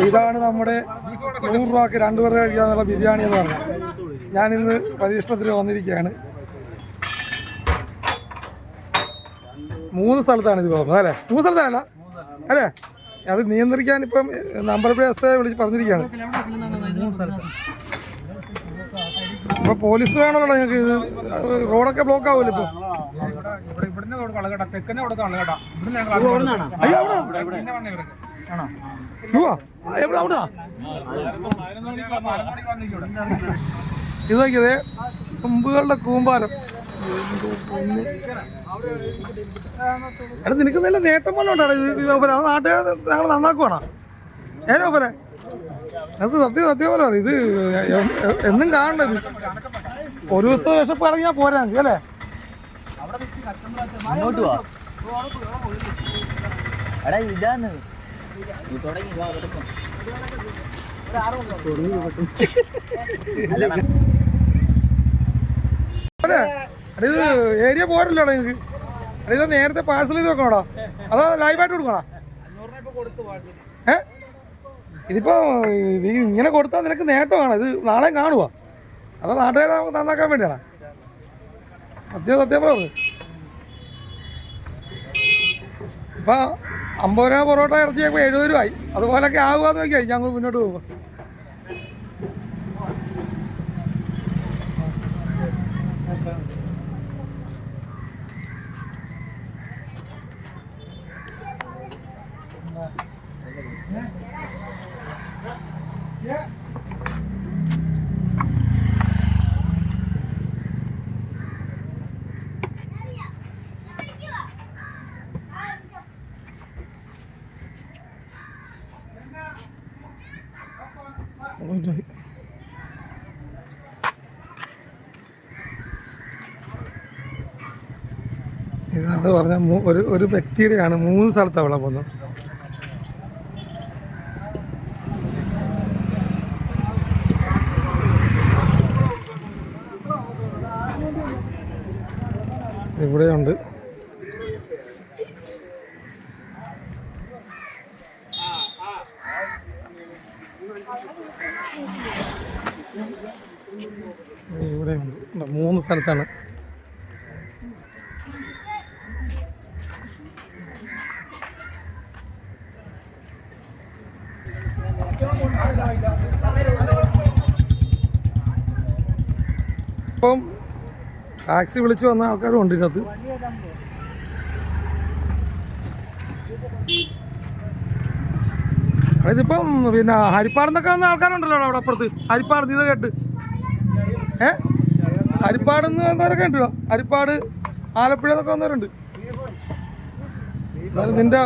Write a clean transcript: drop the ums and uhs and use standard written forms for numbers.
ഇതാണ് നമ്മുടെ 100 രൂപയ്ക്ക് 2 പേർക്ക് കഴിക്കാനുള്ള ബിരിയാണി എന്ന് പറഞ്ഞത്. ഞാനിന്ന് പരീക്ഷണത്തിന് വന്നിരിക്കുകയാണ്. 3 സ്ഥലത്താണ് ഇത് പോകുന്നത് അല്ലേ? 3 സ്ഥലത്താണല്ല അല്ലേ? അത് നിയന്ത്രിക്കാൻ ഇപ്പം നമ്പർ പ്ലേസ് വിളിച്ച് പറഞ്ഞിരിക്കുകയാണ്. ഇപ്പോൾ പോലീസ് വേണമല്ലോ നിങ്ങൾക്ക്? ഇത് റോഡൊക്കെ ബ്ലോക്ക് ആവുമല്ലോ ഇപ്പോൾ. അയ്യോ അവിടെ എവിടെ അവിടെ ഇത് നോക്കിയതേ കൊമ്പുകളുടെ കൂമ്പാരം. എടാ നിനക്ക് നല്ല നേട്ടം പോലെ ഉണ്ടാണ് ഇത് ഓപ്പന. അത് നാട്ടുകാർ ഞങ്ങൾ നന്നാക്കുവാണോ ഏനോ ഓപ്പനെ? അത് സത്യം പോലെ പറയും. ഇത് എന്നും കാണണ്ടത്. ഒരു ദിവസത്തെ വിശപ്പ് ഇറങ്ങിയാൽ പോരാ അല്ലേ? ഇത് ഏരിയ പോരല്ലോ നിങ്ങൾക്ക്. ഇത് നേരത്തെ പാഴ്സൽ ചെയ്ത് വെക്കണോടാ അതോ ലൈവായിട്ട് കൊടുക്കണോ? ഇതിപ്പോ നീ ഇങ്ങനെ കൊടുത്താൽ നിനക്ക് നേട്ടമാണ്. ഇത് നാളെ കാണുക അതോ നാട്ടുകാരെ നമുക്ക് നന്നാക്കാൻ വേണ്ടിയാണ്? സത്യം പറഞ്ഞു. ഇപ്പം 50 രൂപ പൊറോട്ട ഇറച്ചിയൊക്കെ 70 രൂപയായി. അതുപോലൊക്കെ ആകുക നോക്കിയാൽ ഞങ്ങൾ മുന്നോട്ട് പോകുമ്പോൾ. ഇതാണ്ട് പറഞ്ഞ ഒരു വ്യക്തിയുടെയാണ് 3 സ്ഥലത്താണ് വെള്ളം പോകുന്നത്. ഇവിടെയുണ്ട്. ഇവിടെയുണ്ട്. 3 സ്ഥലത്താണ്. ഇപ്പം ടാക്സി വിളിച്ചു വന്ന ആൾക്കാരും ഉണ്ട് ഇതിനകത്ത്. ഇതിപ്പം പിന്നെ ഹരിപ്പാടുന്നൊക്കെ വന്ന ആൾക്കാരുണ്ടല്ലോ അവിടെ അപ്പുറത്ത്. ഹരിപ്പാട് ഇത് കേട്ട് ഹരിപ്പാട് നിന്ന് വന്നവരൊക്കെ ഉണ്ടോ? ഹരിപ്പാട് ആലപ്പുഴ എന്നൊക്കെ വന്നവരുണ്ട്. നിന്റെ